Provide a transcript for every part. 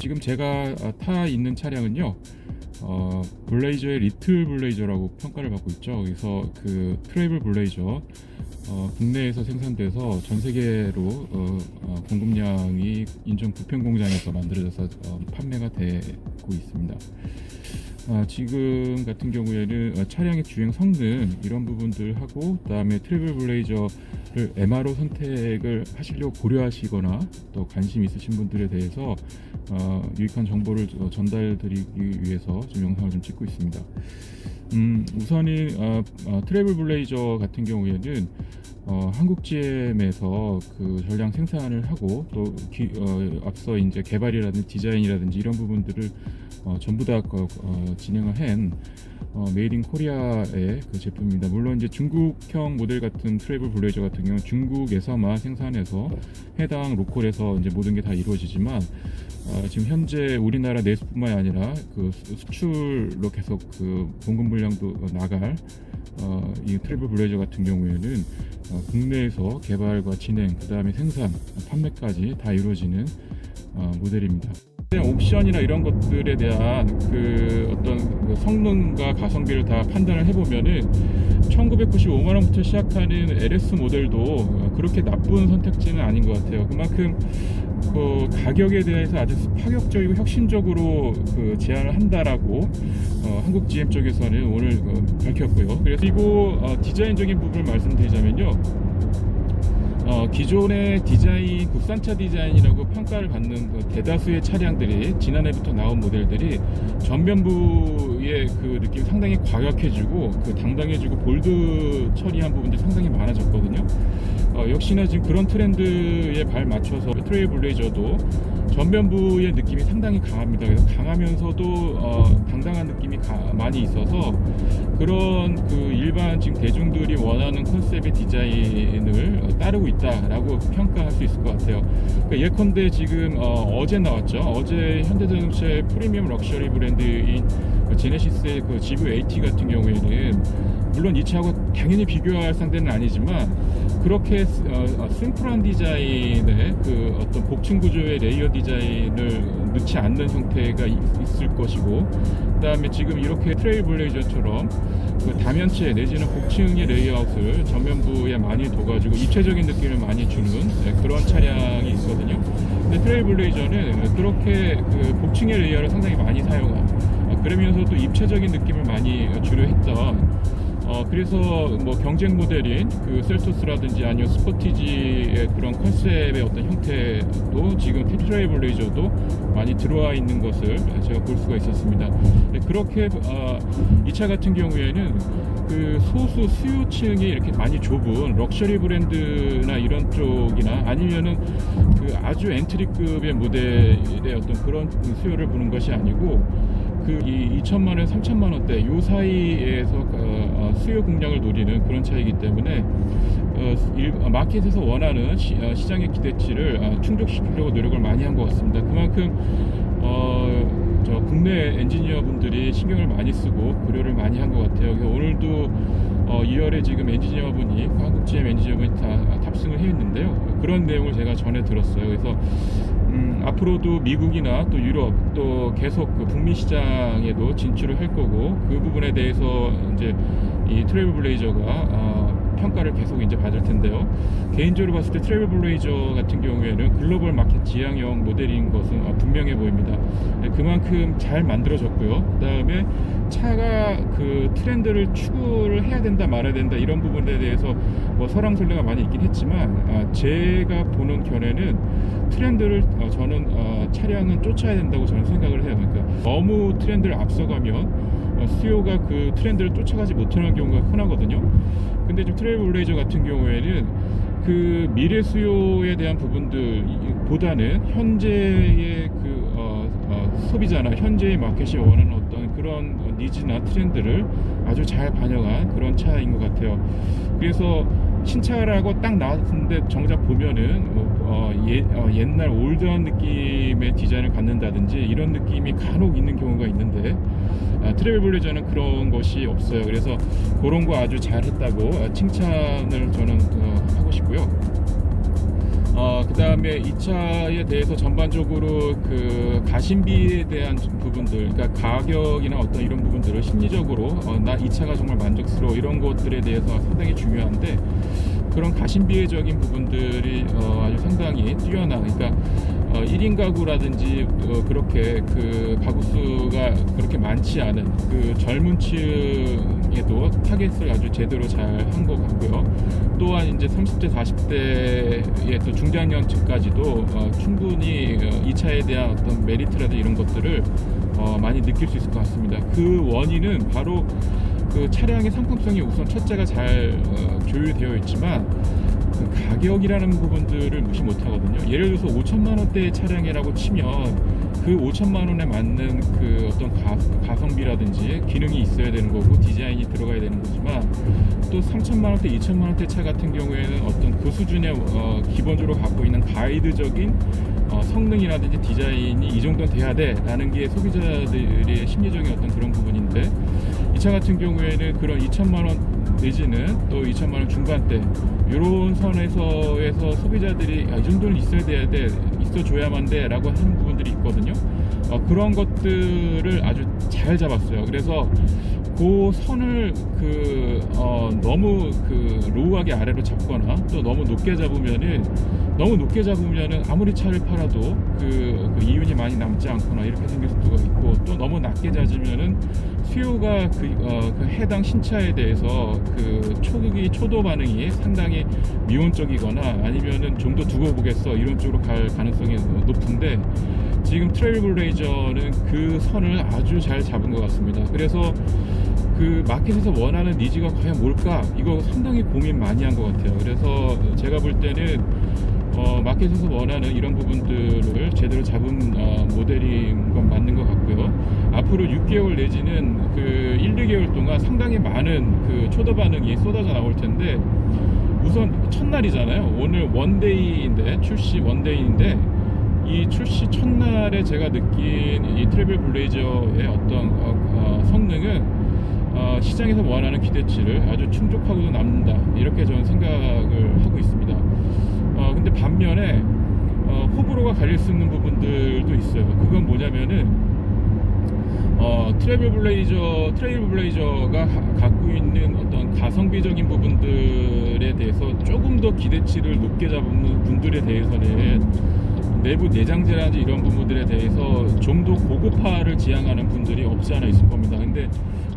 지금 제가 타 있는 차량은요, 블레이저의 리틀 블레이저라고 평가를 받고 있죠. 그래서 그 트래블 블레이저, 국내에서 생산돼서 전 세계로 공급량이 인천 부평 공장에서 만들어져서 판매가 되고 있습니다. 지금 같은 경우에는 차량의 주행 성능 이런 부분들하고, 그다음에 트래블 블레이저를 MRO 선택을 하시려고 고려하시거나 또 관심 있으신 분들에 대해서 유익한 정보를 전달드리기 위해서 지금 영상을 좀 찍고 있습니다. 우선은 트래블 블레이저 같은 경우에는 한국 GM에서 그 전량 생산을 하고 또 앞서 이제 개발이라든지 디자인이라든지 이런 부분들을 전부 다 진행을 한 메이드 인 코리아의 그 제품입니다. 물론 이제 중국형 모델 같은 트래블 블레이저 같은 경우는 중국에서만 생산해서 해당 로컬에서 이제 모든 게 다 이루어지지만, 지금 현재 우리나라 내수뿐만 아니라 그 수출로 계속 그 공급 물량도 나갈 이 트래블 블레이저 같은 경우에는 국내에서 개발과 진행, 그 다음에 생산, 판매까지 다 이루어지는 모델입니다. 옵션이나 이런 것들에 대한 그 어떤 그 성능과 가성비를 다 판단을 해보면은 1995만원부터 시작하는 LS 모델도 그렇게 나쁜 선택지는 아닌 것 같아요. 그만큼 그 가격에 대해서 아주 파격적이고 혁신적으로 그 제안을 한다라고 한국 GM 쪽에서는 오늘 밝혔고요. 그리고 디자인적인 부분을 말씀드리자면요, 기존의 디자인, 국산차 디자인이라고 평가를 받는 그 대다수의 차량들이, 지난해부터 나온 모델들이 전면부의 그 느낌이 상당히 과격해지고 그 당당해지고 볼드 처리한 부분들이 상당히 많아졌거든요. 역시나 지금 그런 트렌드에 발 맞춰서 트레일 블레이저도 전면부의 느낌이 상당히 강합니다. 그래서 강하면서도 당당한 느낌이 많이 있어서 그런 그 일반 지금 대중들이 원하는 컨셉의 디자인을 따르고 있다라고 평가할 수 있을 것 같아요. 그러니까 예컨대 지금 어제 나왔죠. 어제 현대자동차의 프리미엄 럭셔리 브랜드인 제네시스의 그 GV80 같은 경우에는 물론 이 차하고 당연히 비교할 상대는 아니지만 그렇게 심플한 디자인의 그 어떤 복층 구조의 레이어 디자인을 넣지 않는 형태가 있을 것이고, 그 다음에 지금 이렇게 트레일 블레이저처럼 그 다면체 내지는 복층의 레이아웃을 전면부에 많이 둬가지고 입체적인 느낌을 많이 주는 그런 차량이 있거든요. 근데 트레일 블레이저는 그렇게 그 복층의 레이어를 상당히 많이 사용한, 그러면서도 입체적인 느낌을 많이 주려 했던, 그래서 뭐 경쟁 모델인 그 셀토스라든지 아니면 스포티지의 그런 컨셉의 어떤 형태도 지금 트레일 블레이저도 많이 들어와 있는 것을 제가 볼 수가 있었습니다. 그렇게 이 차 같은 경우에는 그 소수 수요층이 이렇게 많이 좁은 럭셔리 브랜드나 이런 쪽이나 아니면은 그 아주 엔트리급의 모델의 어떤 그런 수요를 보는 것이 아니고, 그 2천만원, 3천만원대 요 사이에서 수요 공략을 노리는 그런 차이기 때문에 마켓에서 원하는 시장의 기대치를 충족시키려고 노력을 많이 한 것 같습니다. 그만큼 국내 엔지니어분들이 신경을 많이 쓰고 고려를 많이 한 것 같아요. 그래서 오늘도 2열에 지금 엔지니어분이, 한국 GM 엔지니어분이 다 탑승을 해 있는데요. 그런 내용을 제가 전해 들었어요. 그래서 앞으로도 미국이나 또 유럽 또 계속 그 북미 시장에도 진출을 할 거고, 그 부분에 대해서 이제 이 트래블 블레이저가 평가를 계속 이제 받을 텐데요. 개인적으로 봤을 때 트래블 블레이저 같은 경우에는 글로벌 마켓 지향형 모델인 것은 분명해 보입니다. 그만큼 잘 만들어졌고요. 그 다음에 차가 그 트렌드를 추구를 해야 된다 말아야 된다 이런 부분에 대해서 뭐 설왕설래가 많이 있긴 했지만, 제가 보는 견해는 트렌드를 저는 차량은 쫓아야 된다고 저는 생각을 해요. 그러니까 너무 트렌드를 앞서가면 수요가 그 트렌드를 쫓아가지 못하는 경우가 흔하거든요. 근데 지금 트레일 블레이저 같은 경우에는 그 미래 수요에 대한 부분들보다는 현재의 그 소비자나 현재의 마켓이 원하는 어떤 그런 니즈나 트렌드를 아주 잘 반영한 그런 차인 것 같아요. 그래서 신차라고 딱 나왔는데 정작 보면은 옛날 올드한 느낌의 디자인을 갖는다든지 이런 느낌이 간혹 있는 경우가 있는데, 트래블 블레이저는 그런 것이 없어요. 그래서 그런 거 아주 잘했다고 칭찬을 저는 하고 싶고요. 그 다음에 이 차에 대해서 전반적으로 그 가심비에 대한 부분들, 그러니까 가격이나 어떤 이런 부분들을 심리적으로 나 이 차가 정말 만족스러워 이런 것들에 대해서 상당히 중요한데, 그런 가심비적인 부분들이 아주 상당히 뛰어나. 그러니까 1인 가구라든지 그렇게 그 가구 수가 그렇게 많지 않은 그 젊은 층에도 타겟을 아주 제대로 잘 한 것 같고요. 또한 이제 30대 40대의 또 중장년층까지도 충분히 이 차에 대한 어떤 메리트라든지 이런 것들을 많이 느낄 수 있을 것 같습니다. 그 원인은 바로 그 차량의 상품성이 우선 첫째가 잘 조율되어 있지만, 그 가격이라는 부분들을 무시 못 하거든요. 예를 들어서 5천만 원대의 차량이라고 치면 그 5천만 원에 맞는 그 어떤 가성비라든지 기능이 있어야 되는 거고 디자인이 들어가야 되는 거지만, 또 3천만 원대, 2천만 원대 차 같은 경우에는 어떤 그 수준의 기본적으로 갖고 있는 가이드적인 성능이라든지 디자인이 이 정도는 돼야 돼 라는 게 소비자들의 심리적인 어떤 그런 부분인데, 이 차 같은 경우에는 그런 2천만 원 내지는 또 2천만 원 중반대 이런 선에서 소비자들이 이 정도는 있어줘야만 돼 라고 하는 부분들이 있거든요. 그런 것들을 아주 잘 잡았어요. 그래서 그 선을 너무 로우하게 아래로 잡거나 또 너무 높게 잡으면은 아무리 차를 팔아도 그 이윤이 많이 남지 않거나 이렇게 생길 수가 있고, 또 너무 낮게 잡으면은 수요가 그 해당 신차에 대해서 그 초도 반응이 상당히 미온적이거나 아니면은 좀 더 두고 보겠어 이런 쪽으로 갈 가능성이 높은데, 지금 트레일블레이저는 그 선을 아주 잘 잡은 것 같습니다. 그래서 그 마켓에서 원하는 니즈가 과연 뭘까, 이거 상당히 고민 많이 한 것 같아요. 그래서 제가 볼 때는 마켓에서 원하는 이런 부분들을 제대로 잡은 모델인 건 맞는 것 같고요. 앞으로 6개월 내지는 그 1, 2개월 동안 상당히 많은 그 초도 반응이 쏟아져 나올 텐데, 우선 첫날이잖아요. 오늘 출시 원데이인데 이 출시 첫날에 제가 느낀 이 트래블 블레이저의 어떤 성능은 시장에서 원하는 기대치를 아주 충족하고도 남는다, 이렇게 저는 생각을 하고 있습니다. 근데 반면에 호불호가 갈릴 수 있는 부분들도 있어요. 그건 뭐냐면은 트레일 블레이저가 갖고 있는 어떤 가성비적인 부분들에 대해서 조금 더 기대치를 높게 잡는 분들에 대해서는 내부 내장재라든지 이런 부분들에 대해서 좀 더 고급화를 지향하는 분들이 없지 않아 있을 겁니다. 근데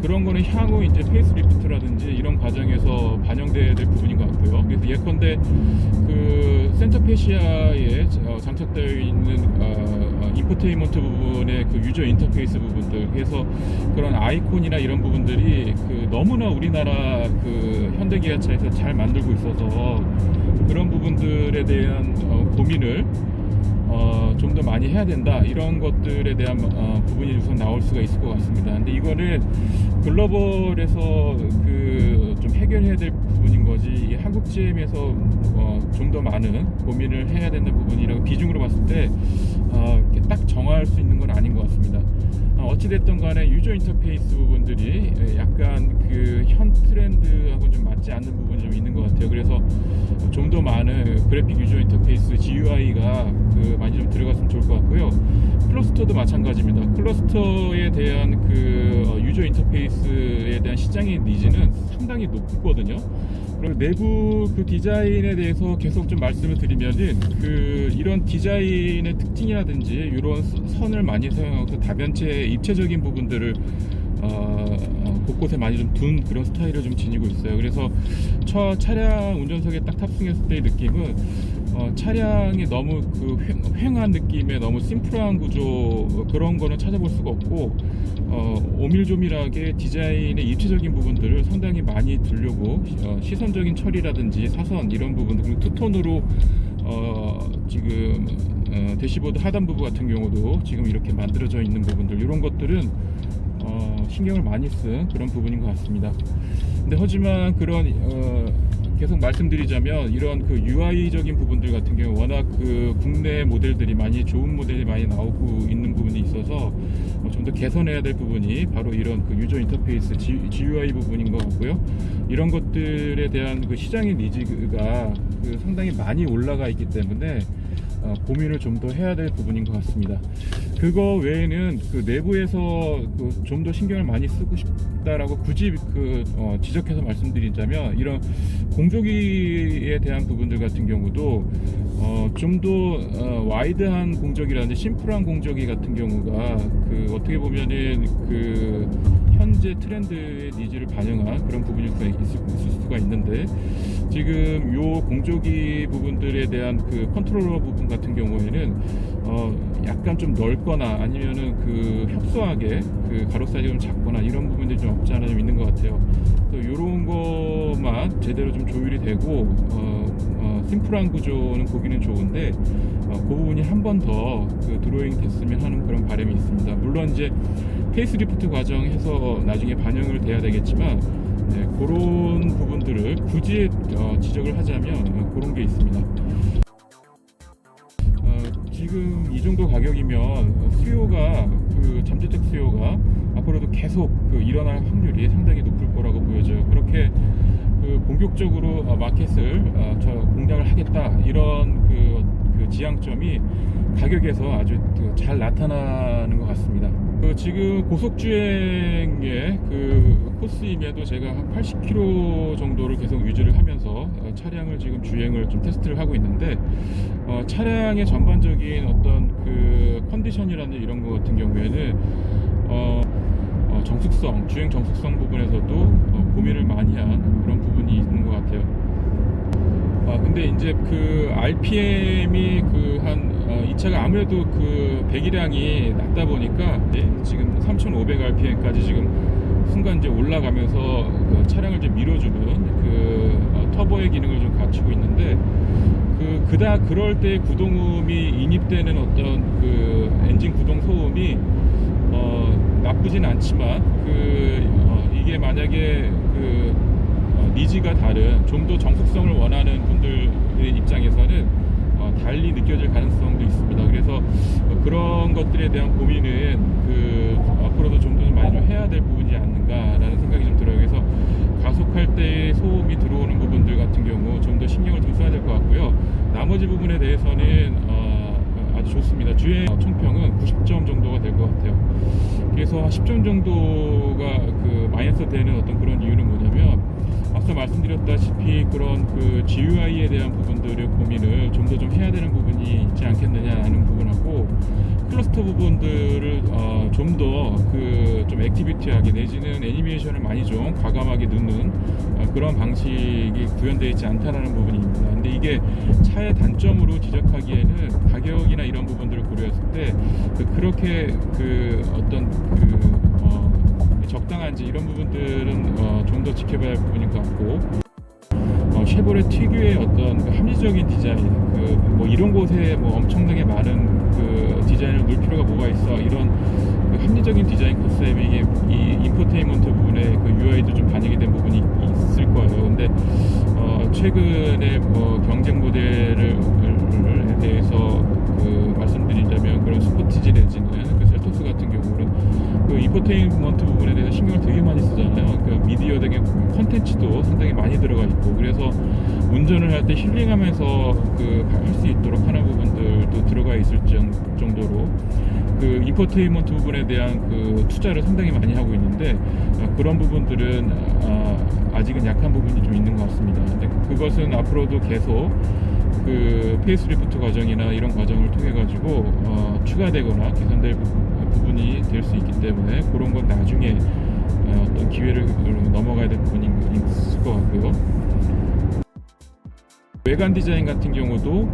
그런 거는 향후 이제 페이스리프트라든지 이런 과정에서 반영돼야 될 부분인 것 같고요. 그래서 예컨대 그 센터페시아에 장착되어 있는 인포테인먼트 부분의 그 유저 인터페이스 부분들, 그래서 그런 아이콘이나 이런 부분들이 그 너무나 우리나라 그 현대기아차에서 잘 만들고 있어서 그런 부분들에 대한 고민을 좀 더 많이 해야 된다, 이런 것들에 대한 부분이 우선 나올 수가 있을 것 같습니다. 근데 이거는 글로벌에서 그 좀 해결해야 될 부분인 거지, 이 한국 GM에서 좀 더 많은 고민을 해야 되는 부분이라고 비중으로 봤을 때 이렇게 딱 정할 수 있는 건 아닌 것 같습니다. 어찌됐든 간에 유저 인터페이스 부분들이 약간 그 현 트렌드하고는 좀 맞지 않는 부분이 좀 있는 것 같아요. 그래서 좀 더 많은 그래픽 유저 인터페이스 GUI가 많이 좀 들어갔으면 좋을 것 같고요. 클러스터도 마찬가지입니다. 클러스터에 대한 그 유저 인터페이스에 대한 시장의 니즈는 상당히 높거든요. 그리고 내부 그 디자인에 대해서 계속 좀 말씀을 드리면은 이런 디자인의 특징이라든지 이런 선을 많이 사용하고 다변체 입체적인 부분들을 곳곳에 많이 좀 둔 그런 스타일을 좀 지니고 있어요. 그래서 차량 운전석에 딱 탑승했을 때의 느낌은 차량이 너무 그 휑한 느낌의 너무 심플한 구조, 그런 거는 찾아볼 수가 없고, 오밀조밀하게 디자인의 입체적인 부분들을 상당히 많이 두려고 시선적인 처리라든지 사선 이런 부분들, 그리고 투톤으로 지금 대시보드 하단 부분 같은 경우도 지금 이렇게 만들어져 있는 부분들, 이런 것들은 신경을 많이 쓴 그런 부분인 것 같습니다. 근데 하지만 그런 계속 말씀드리자면 이런 그 UI적인 부분들 같은 경우 워낙 그 국내 모델들이 많이 좋은 모델이 많이 나오고 있는 부분이 있어서 좀 더 개선해야 될 부분이 바로 이런 그 유저 인터페이스 GUI 부분인 것 같고요. 이런 것들에 대한 그 시장의 니즈가 그 상당히 많이 올라가 있기 때문에 고민을 좀 더 해야 될 부분인 것 같습니다. 그거 외에는 그 내부에서 그 좀 더 신경을 많이 쓰고 싶다라고 굳이 지적해서 말씀드리자면 이런 공조기에 대한 부분들 같은 경우도 좀 더 와이드한 공조기라든지 심플한 공조기 같은 경우가 그 어떻게 보면은 그 현재 트렌드의 니즈를 반영한 그런 부분일 있을 수가 있는데 지금 요 공조기 부분들에 대한 그 컨트롤러 부분 같은 경우에는 약간 좀 넓거나 아니면은 그 협소하게 그 가로 사이즈가 좀 작거나 이런 부분들이 좀 없지 않아 좀 있는 것 같아요. 또 요런 것만 제대로 좀 조율이 되고 심플한 구조는 보기는 좋은데 그 부분이 한 번 더 그 드로잉 됐으면 하는 그런 바람이 있습니다. 물론 이제 페이스리프트 과정에서 나중에 반영을 돼야 되겠지만 네, 그런 부분들을 굳이 지적을 하자면 그런 게 있습니다. 지금 이 정도 가격이면 수요가 그 잠재적 수요가 앞으로도 계속 그 일어날 확률이 상당히 높을 거라고 보여져요. 그렇게 그 본격적으로 마켓을 공략을 하겠다 이런 그 지향점이 가격에서 아주 잘 나타나는 것 같습니다. 지금 고속주행의 그 코스임에도 제가 한 80km 정도를 계속 유지를 하면서 차량을 지금 주행을 좀 테스트를 하고 있는데 차량의 전반적인 어떤 그 컨디션이라는 이런 것 같은 경우에는 정숙성, 주행 정숙성 부분에서도 고민을 많이 한 그런 부분이 있는 것 같아요. 근데 이제 그 RPM이 이 차가 아무래도 그 배기량이 낮다 보니까 지금 3,500 RPM까지 지금 순간 이제 올라가면서 그 차량을 좀 밀어주는 그 터보의 기능을 좀 갖추고 있는데 그럴 때 구동음이 인입되는 어떤 그 엔진 구동 소음이 나쁘진 않지만 이게 만약에 니즈가 다른 좀 더 정숙성을 원하는 분들의 입장에서는 달리 느껴질 가능성도 있습니다. 그래서 그런 것들에 대한 고민은 앞으로도 좀 더 많이 좀 해야 될 부분이지 않는가라는 생각이 좀 들어요. 그래서 가속할 때 소음이 들어오는 부분들 같은 경우 좀 더 신경을 좀 써야 될 것 같고요. 나머지 부분에 대해서는 아주 좋습니다. 주행 총평은 90점 정도가 될 것 같아요. 그래서 10점 정도가 마이너스 되는 어떤 그런 이유는 뭐냐면 앞서 말씀드렸다시피 그런 GUI에 대한 부분들의 고민을 좀 더 좀 해야 되는 부분이 있지 않겠느냐라는 부분하고 클러스터 부분들을 좀 더 좀 액티비티하게 내지는 애니메이션을 많이 좀 과감하게 넣는 그런 방식이 구현되어 있지 않다는 부분입니다. 근데 이게 차의 단점으로 지적하기에는 가격이나 이런 부분들을 고려했을 때 그렇게 적당한지 이런 부분들은 좀 더 지켜봐야 할 부분인 것 같고 쉐보레 특유의 어떤 합리적인 디자인 이런 곳에 엄청나게 많은 디자인을 놓을 필요가 뭐가 있어 이런 합리적인 디자인 컨셉이 이 인포테인먼트 부분에 UI도 좀 반영이 된 부분이 있을 거예요. 근데 최근에 경쟁 모델에 대해서 말씀드리자면 그런 스포티지 내지는 셀토스 같은 경우는 인포테인먼트 부분에 대해서 신경을 되게 많이 쓰잖아요. 미디어 등의 컨텐츠도 상당히 많이 들어가 있고 그래서 운전을 할 때 힐링하면서 할 수 있도록 하는 부분들도 들어가 있을 정도로 인포테인먼트 부분에 대한 투자를 상당히 많이 하고 있는데 그런 부분들은 아직은 약한 부분이 좀 있는 것 같습니다. 근데 그것은 앞으로도 계속 페이스리프트 과정이나 이런 과정을 통해 가지고 추가되거나 개선될 부분이 될 수 있기 때문에 그런 건 나중에 어떤 기회를 넘어가야 될 부분이 있을 것 같고요. 외관 디자인 같은 경우도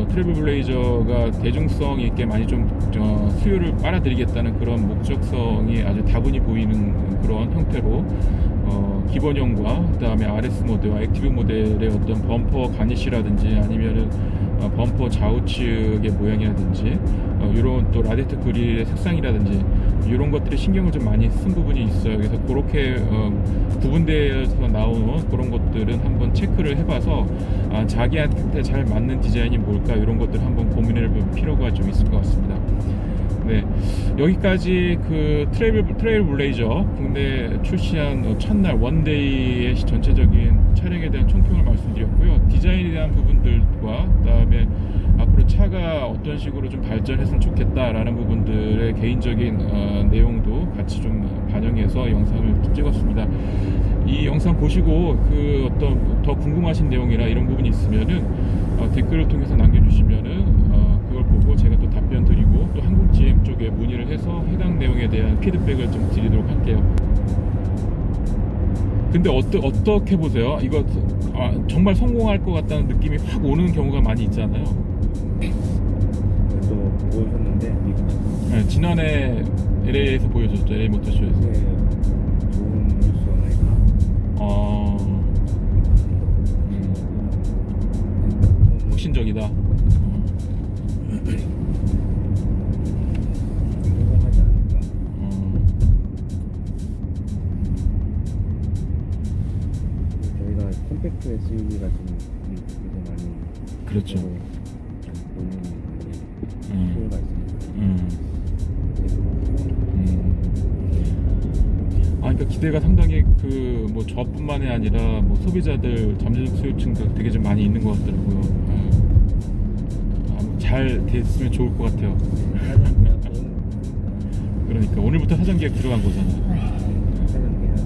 트래블 블레이저가 대중성 있게 많이 좀 수요를 빨아들이겠다는 그런 목적성이 아주 다분히 보이는 그런 형태로 기본형과 그다음에 RS 모드와 액티브 모델의 어떤 범퍼 가니쉬라든지 아니면은 범퍼 좌우측의 모양이라든지 이런 또 라디에이터 그릴의 색상이라든지 이런 것들이 신경을 좀 많이 쓴 부분이 있어요. 그래서 그렇게 구분되어서 나오는 그런 것들은 한번 체크를 해봐서 자기한테 잘 맞는 디자인이 뭘까 이런 것들 한번 고민해볼 필요가 좀 있을 것 같습니다. 네, 여기까지 그 트레일 블레이저 국내 출시한 첫날 원데이의 전체적인 차량에 대한 총평을 말씀드렸고요. 디자인에 대한 부분들과 그다음에 앞으로 차가 어떤 식으로 좀 발전했으면 좋겠다라는 부분들의 개인적인 내용도 같이 좀 반영해서 영상을 찍었습니다. 이 영상 보시고 그 어떤 더 궁금하신 내용이나 이런 부분이 있으면은 댓글을 통해서 남겨주시면은 그걸 보고 제가 또 답변 드리고 또 한국GM 쪽에 문의를 해서 해당 내용에 대한 피드백을 좀 드리도록 할게요. 근데 어떻게 보세요? 이거 정말 성공할 것 같다는 느낌이 확 오는 경우가 많이 있잖아요. 또 보여줬는데 미국 네, 지난해 LA에서 보여줬죠. LA 모터쇼에서. 네, 좋은 뉴스가 많이 나와. 혁신적이다. 성공하지 않을까. 저희가 컴팩트 SUV가 좀 이거 많이 그렇죠. 볼륨이 많이 필요가 있습니다. 그러니까 기대가 상당히 그 뭐 저뿐만이 아니라 뭐 소비자들 잠재적 소유층도 되게 좀 많이 있는 것 같더라고요. 잘 됐으면 좋을 것 같아요. 사전 계약 그러니까 오늘부터 사전 계약 들어간 거잖아요. 사전 계약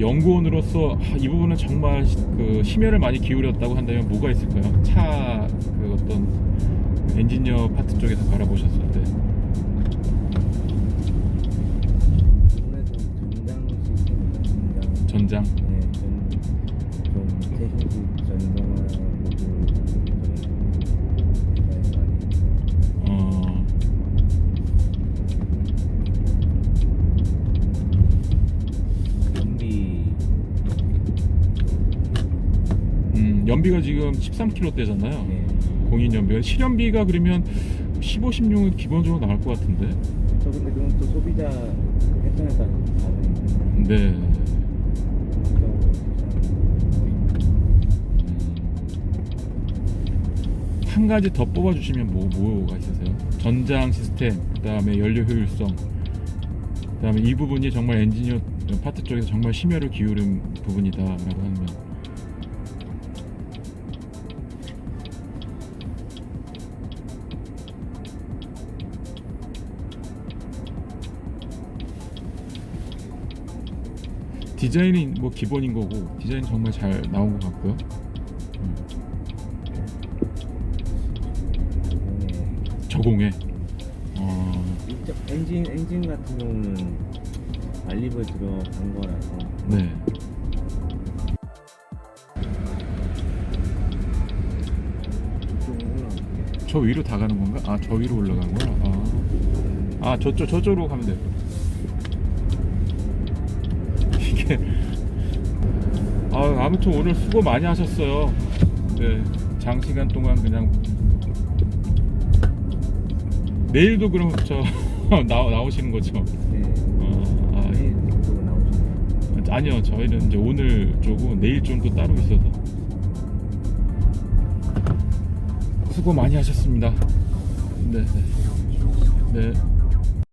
연구원으로서 이 부분은 정말 그 심혈을 많이 기울였다고 한다면 뭐가 있을까요? 차 그 어떤 엔지니어 파트 쪽에서 바라보셨을 때. 아무래도 전장 시스템이나 전장. 네, 좀 최신식 전동화 모듈 디자인 많이 연비가 지금 13km대잖아요. 네. 공인 연비가 실연비가 그러면 15, 16은 기본적으로 나올 것 같은데. 저 근데 그건 또 소비자 패턴에 따라 다르니까. 네. 한 가지 더 뽑아주시면 뭐가 있으세요? 전장 시스템, 그 다음에 연료 효율성, 그 다음에 이 부분이 정말 엔지니어 파트 쪽에서 정말 심혈을 기울인 부분이다라고 하면. 디자인이 뭐 기본인 거고 디자인 정말 잘 나온 것 같고요. 저공해. 엔진 같은 경우는 알립을 들어간 거라서. 네. 저쪽으로 올라갈게요. 저 위로 다 가는 건가? 저 위로 올라간 거야? 저쪽으로 가면 돼요. 이게 아무튼 오늘 수고 많이 하셨어요. 네, 장시간 동안 그냥. 내일도 그럼 나오시는 거죠? 네. 내일 또 나오시나요? 아니요, 저희는 이제 오늘 조고 내일 좀 또 따로 있어서. 수고 많이 하셨습니다. 네.